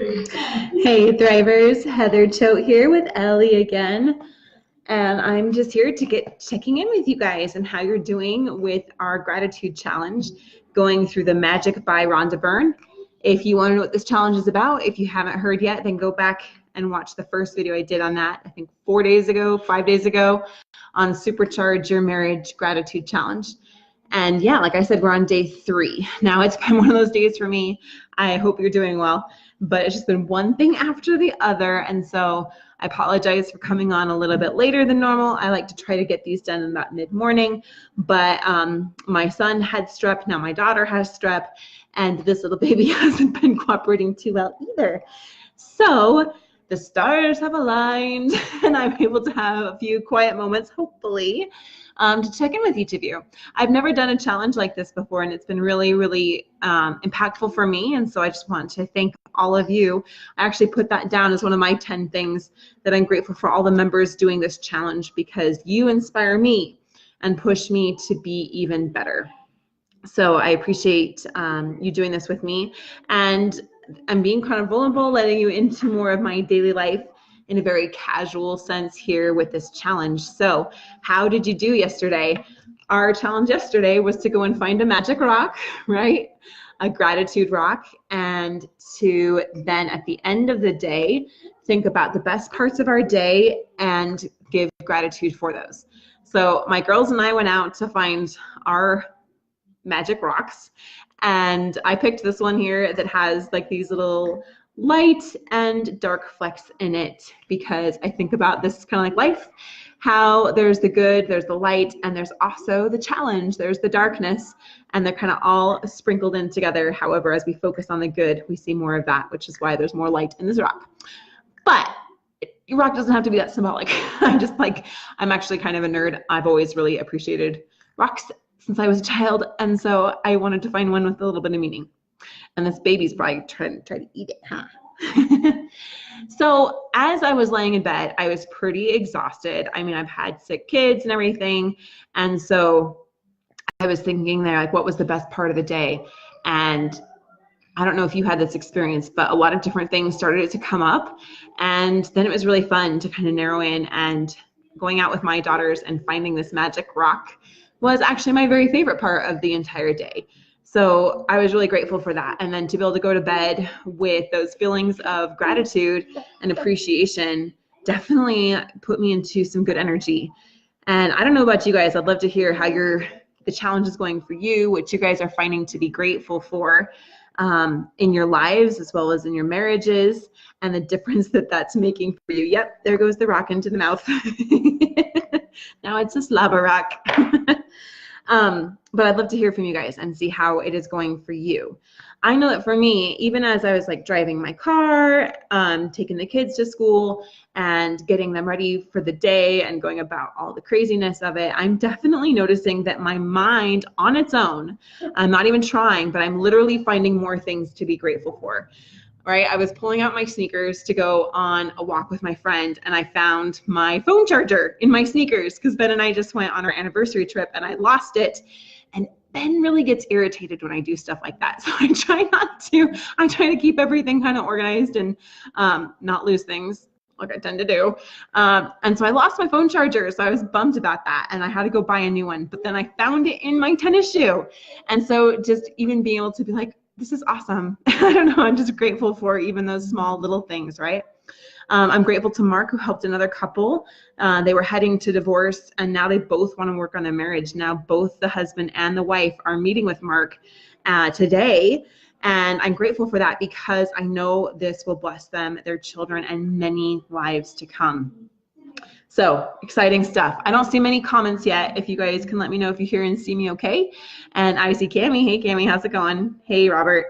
Hey Thrivers, Heather Choate here with Ellie again, and I'm just here to get checking in with you guys and how you're doing with our gratitude challenge, going through the Magic by Rhonda Byrne. If you want to know what this challenge is about, if you haven't heard yet, then go back and watch the first video I did on that, I think 5 days ago, on Supercharge Your Marriage Gratitude Challenge. And yeah, like I said, we're on day 3. Now it's been one of those days for me. I hope you're doing well, but it's just been one thing after the other. And so I apologize for coming on a little bit later than normal. I like to try to get these done in about mid-morning, but my son had strep, now my daughter has strep, and this little baby hasn't been cooperating too well either. So the stars have aligned and I'm able to have a few quiet moments, hopefully, to check in with each of you. I've never done a challenge like this before, and it's been really, really impactful for me, and so I just want to thank all of you. I actually put that down as one of my 10 things that I'm grateful for all the members doing this challenge, because you inspire me and push me to be even better. So I appreciate you doing this with me, and I'm being kind of vulnerable, letting you into more of my daily life in a very casual sense here with this challenge. So how did you do yesterday? Our challenge yesterday was to go and find a magic rock, right? A gratitude rock, and to then at the end of the day, think about the best parts of our day and give gratitude for those. So my girls and I went out to find our magic rocks, and I picked this one here that has like these little light and dark flecks in it, because I think about this kind of like life, how there's the good, there's the light, and there's also the challenge, there's the darkness, and they're kind of all sprinkled in together. However, as we focus on the good, we see more of that, which is why there's more light in this rock. But your rock doesn't have to be that symbolic. I'm actually kind of a nerd. I've always really appreciated rocks since I was a child, and so I wanted to find one with a little bit of meaning. And this baby's probably trying to eat it, huh? So as I was laying in bed, I was pretty exhausted. I mean, I've had sick kids and everything, and so I was thinking there, like, what was the best part of the day? And I don't know if you had this experience, but a lot of different things started to come up, and then it was really fun to kind of narrow in, and going out with my daughters and finding this magic rock was actually my very favorite part of the entire day. So I was really grateful for that. And then to be able to go to bed with those feelings of gratitude and appreciation definitely put me into some good energy. And I don't know about you guys, I'd love to hear how the challenge is going for you, what you guys are finding to be grateful for in your lives as well as in your marriages, and the difference that that's making for you. Yep, there goes the rock into the mouth. Now it's a slobber rock. But I'd love to hear from you guys and see how it is going for you. I know that for me, even as I was like driving my car, taking the kids to school and getting them ready for the day and going about all the craziness of it, I'm definitely noticing that my mind on its own, I'm not even trying, but I'm literally finding more things to be grateful for. Right, I was pulling out my sneakers to go on a walk with my friend, and I found my phone charger in my sneakers, because Ben and I just went on our anniversary trip and I lost it. And Ben really gets irritated when I do stuff like that. So I try to keep everything kind of organized and not lose things like I tend to do. And so I lost my phone charger, so I was bummed about that, and I had to go buy a new one. But then I found it in my tennis shoe. And so just even being able to be like, this is awesome. I don't know, I'm just grateful for even those small little things, right? I'm grateful to Mark, who helped another couple. They were heading to divorce, and now they both want to work on their marriage. Now both the husband and the wife are meeting with Mark today, and I'm grateful for that, because I know this will bless them, their children, and many lives to come. So exciting stuff. I don't see many comments yet. If you guys can let me know if you hear and see me okay. And I see Cammie. Hey, Cammie, how's it going? Hey, Robert.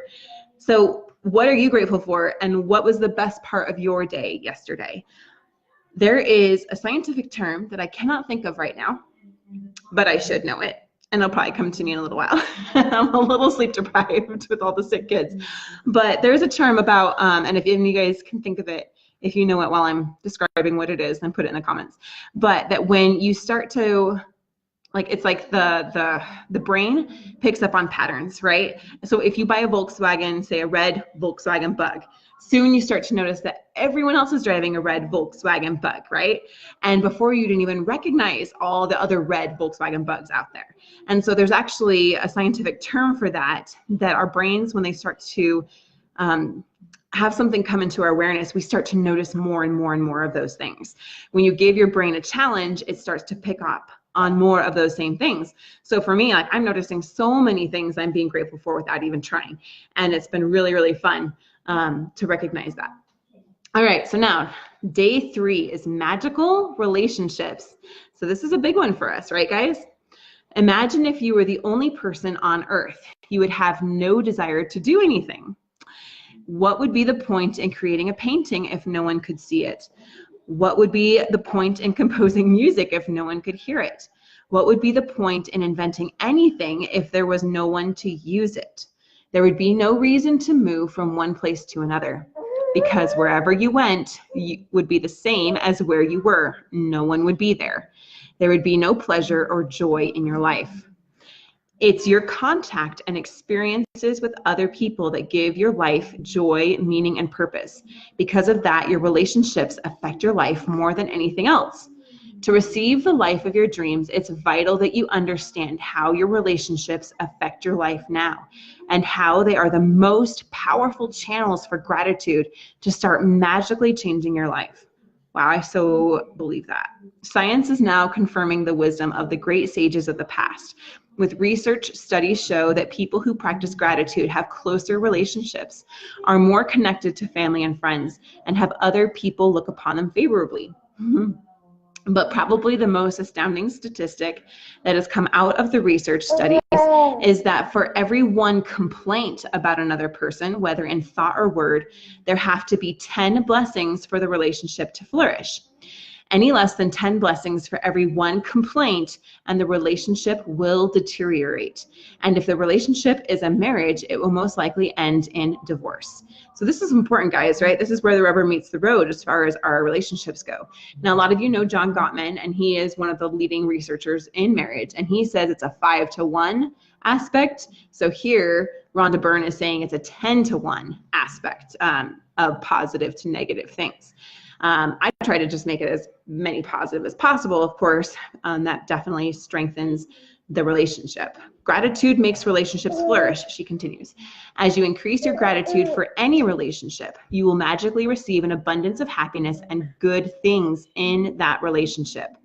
So what are you grateful for, and what was the best part of your day yesterday? There is a scientific term that I cannot think of right now, but I should know it, and it'll probably come to me in a little while. I'm a little sleep deprived with all the sick kids. But there's a term about, and if any of you guys can think of it, if you know it while I'm describing what it is, then put it in the comments. But that when you start to like it's like the brain picks up on patterns, right? So if you buy a Volkswagen, say a red Volkswagen Bug, soon you start to notice that everyone else is driving a red Volkswagen Bug, right? And before you didn't even recognize all the other red Volkswagen Bugs out there. And so there's actually a scientific term for that, that our brains, when they start to have something come into our awareness, we start to notice more and more and more of those things. When you give your brain a challenge, it starts to pick up on more of those same things. So for me, like, I'm noticing so many things I'm being grateful for without even trying. And it's been really, really fun to recognize that. All right, so now day 3 is magical relationships. So this is a big one for us, right, guys? Imagine if you were the only person on earth. You would have no desire to do anything. What would be the point in creating a painting if no one could see it? What would be the point in composing music if no one could hear it? What would be the point in inventing anything if there was no one to use it? There would be no reason to move from one place to another, because wherever you went would be the same as where you were. No one would be there. There would be no pleasure or joy in your life. It's your contact and experiences with other people that give your life joy, meaning, and purpose. Because of that, your relationships affect your life more than anything else. To receive the life of your dreams, it's vital that you understand how your relationships affect your life now, and how they are the most powerful channels for gratitude to start magically changing your life. Wow, I so believe that. Science is now confirming the wisdom of the great sages of the past. With research, studies show that people who practice gratitude have closer relationships, are more connected to family and friends, and have other people look upon them favorably. But probably the most astounding statistic that has come out of the research studies is that for every one complaint about another person, whether in thought or word, there have to be 10 blessings for the relationship to flourish. Any less than 10 blessings for every one complaint, and the relationship will deteriorate. And if the relationship is a marriage, it will most likely end in divorce. So this is important, guys, right? This is where the rubber meets the road as far as our relationships go. Now, a lot of you know John Gottman, and he is one of the leading researchers in marriage, and he says it's a 5-to-1 aspect. So here, Rhonda Byrne is saying it's a 10-to-1 aspect of positive to negative things. I try to just make it as many positive as possible, of course. That definitely strengthens the relationship. Gratitude makes relationships flourish, she continues. As you increase your gratitude for any relationship, you will magically receive an abundance of happiness and good things in that relationship.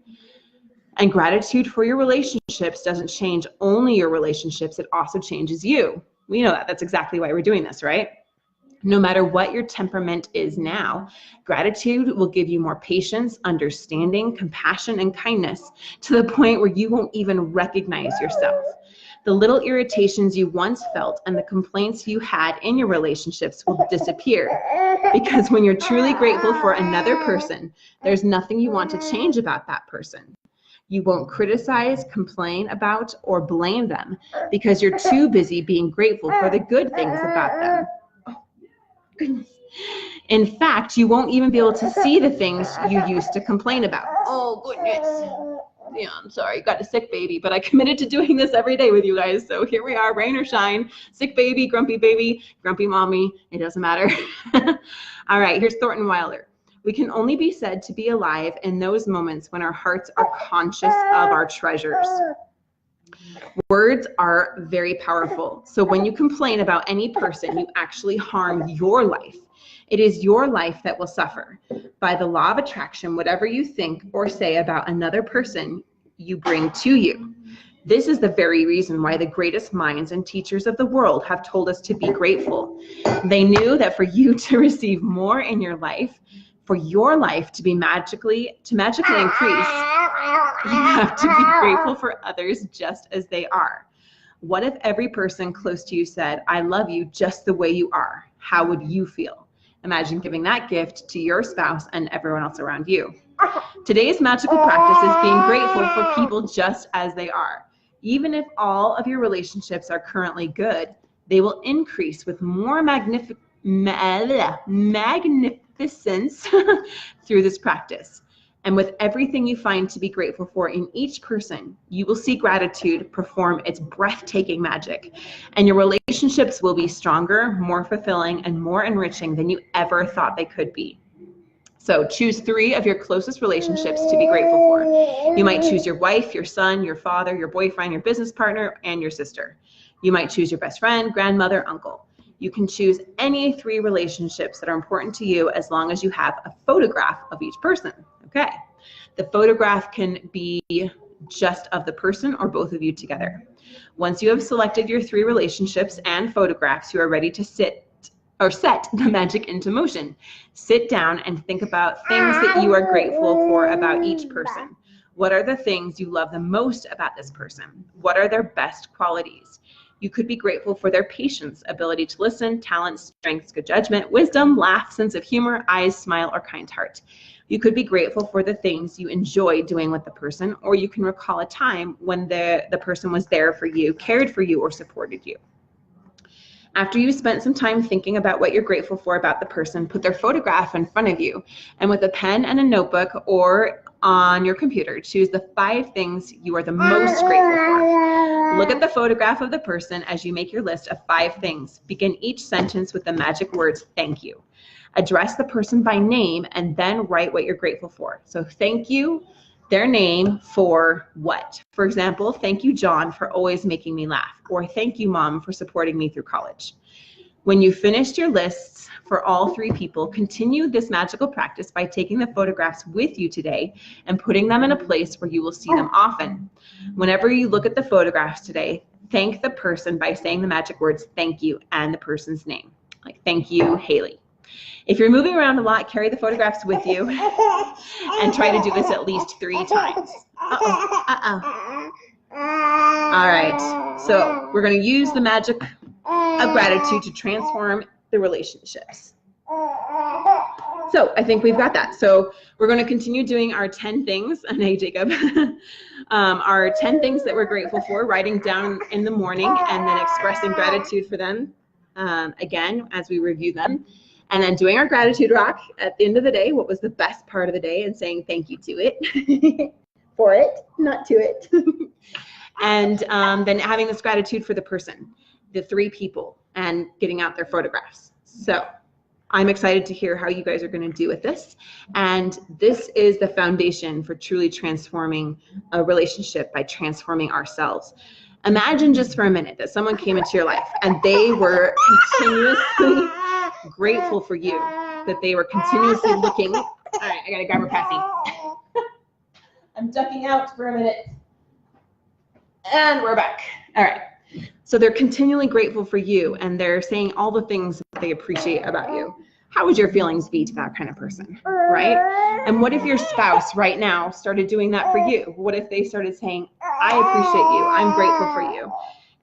And gratitude for your relationships doesn't change only your relationships, it also changes you. We know that. That's exactly why we're doing this, right? No matter what your temperament is now, gratitude will give you more patience, understanding, compassion, and kindness, to the point where you won't even recognize yourself. The little irritations you once felt and the complaints you had in your relationships will disappear. Because when you're truly grateful for another person, there's nothing you want to change about that person. You won't criticize, complain about, or blame them, because you're too busy being grateful for the good things about them. Goodness. In fact, you won't even be able to see the things you used to complain about. Oh, goodness. Yeah, I'm sorry, got a sick baby, but I committed to doing this every day with you guys. So here we are, rain or shine, sick baby, grumpy mommy, it doesn't matter. All right, here's Thornton Wilder. We can only be said to be alive in those moments when our hearts are conscious of our treasures. Words are very powerful. So when you complain about any person, you actually harm your life. It is your life that will suffer. By the law of attraction, whatever you think or say about another person, you bring to you. This is the very reason why the greatest minds and teachers of the world have told us to be grateful. They knew that for you to receive more in your life, for your life to magically increase, you have to be grateful for others just as they are. What if every person close to you said, I love you just the way you are? How would you feel? Imagine giving that gift to your spouse and everyone else around you. Today's magical practice is being grateful for people just as they are. Even if all of your relationships are currently good, they will increase with more magnificence through this practice. And with everything you find to be grateful for in each person, you will see gratitude perform its breathtaking magic. And your relationships will be stronger, more fulfilling, and more enriching than you ever thought they could be. So choose 3 of your closest relationships to be grateful for. You might choose your wife, your son, your father, your boyfriend, your business partner, and your sister. You might choose your best friend, grandmother, uncle. You can choose any 3 relationships that are important to you as long as you have a photograph of each person. Okay. The photograph can be just of the person or both of you together. Once you have selected your 3 relationships and photographs, you are ready to set the magic into motion. Sit down and think about things that you are grateful for about each person. What are the things you love the most about this person? What are their best qualities? You could be grateful for their patience, ability to listen, talent, strengths, good judgment, wisdom, laugh, sense of humor, eyes, smile, or kind heart. You could be grateful for the things you enjoy doing with the person, or you can recall a time when the person was there for you, cared for you, or supported you. After you've spent some time thinking about what you're grateful for about the person, put their photograph in front of you, and with a pen and a notebook or on your computer, choose the 5 things you are the most grateful for. Look at the photograph of the person as you make your list of 5 things. Begin each sentence with the magic words, thank you. Address the person by name and then write what you're grateful for. So thank you, their name for what? For example, thank you, John, for always making me laugh, or thank you, Mom, for supporting me through college. When you finished your lists for all 3 people, continue this magical practice by taking the photographs with you today and putting them in a place where you will see them often. Whenever you look at the photographs today, thank the person by saying the magic words, thank you, and the person's name. Like, thank you, Haley. If you're moving around a lot, carry the photographs with you and try to do this at least 3 times. Uh-oh. All right, so we're going to use the magic of gratitude to transform the relationships. So I think we've got that. So we're going to continue doing our 10 things, and hey, Jacob, our 10 things that we're grateful for, writing down in the morning and then expressing gratitude for them again as we review them. And then doing our gratitude rock at the end of the day, what was the best part of the day, and saying thank you to it, for it, not to it. And then having this gratitude for the person, the 3 people, and getting out their photographs. So I'm excited to hear how you guys are going to do with this. And this is the foundation for truly transforming a relationship by transforming ourselves. Imagine just for a minute that someone came into your life and they were continuously grateful for you, that they were continuously looking. All right, I gotta grab her, Cassie. I'm ducking out for a minute. And we're back. All right. So they're continually grateful for you and they're saying all the things that they appreciate about you. How would your feelings be to that kind of person, right? And what if your spouse right now started doing that for you? What if they started saying, I appreciate you, I'm grateful for you,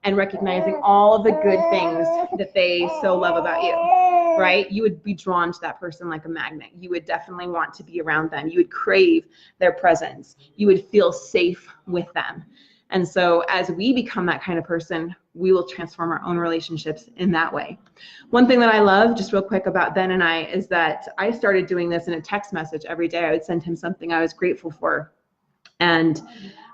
and recognizing all of the good things that they so love about you, right? You would be drawn to that person like a magnet. You would definitely want to be around them. You would crave their presence. You would feel safe with them. And so as we become that kind of person, we will transform our own relationships in that way. One thing that I love, just real quick about Ben and I, is that I started doing this in a text message every day. I would send him something I was grateful for. And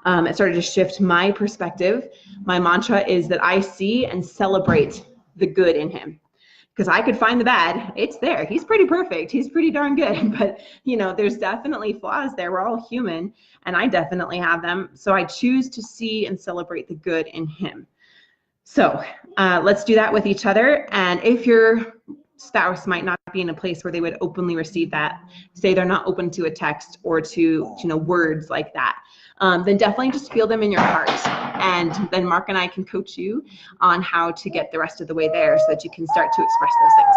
it started to shift my perspective. My mantra is that I see and celebrate the good in him. Because I could find the bad, it's there. He's pretty perfect. He's pretty darn good. But, you know, there's definitely flaws there. We're all human, and I definitely have them. So I choose to see and celebrate the good in him. So let's do that with each other. And if your spouse might not be in a place where they would openly receive that, say they're not open to a text or to, you know, words like that, then definitely just feel them in your heart. And then Mark and I can coach you on how to get the rest of the way there so that you can start to express those things.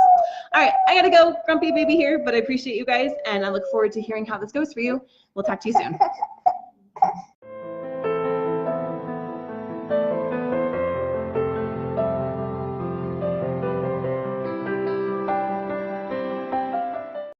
All right, I gotta go, grumpy baby here, but I appreciate you guys, and I look forward to hearing how this goes for you. We'll talk to you soon.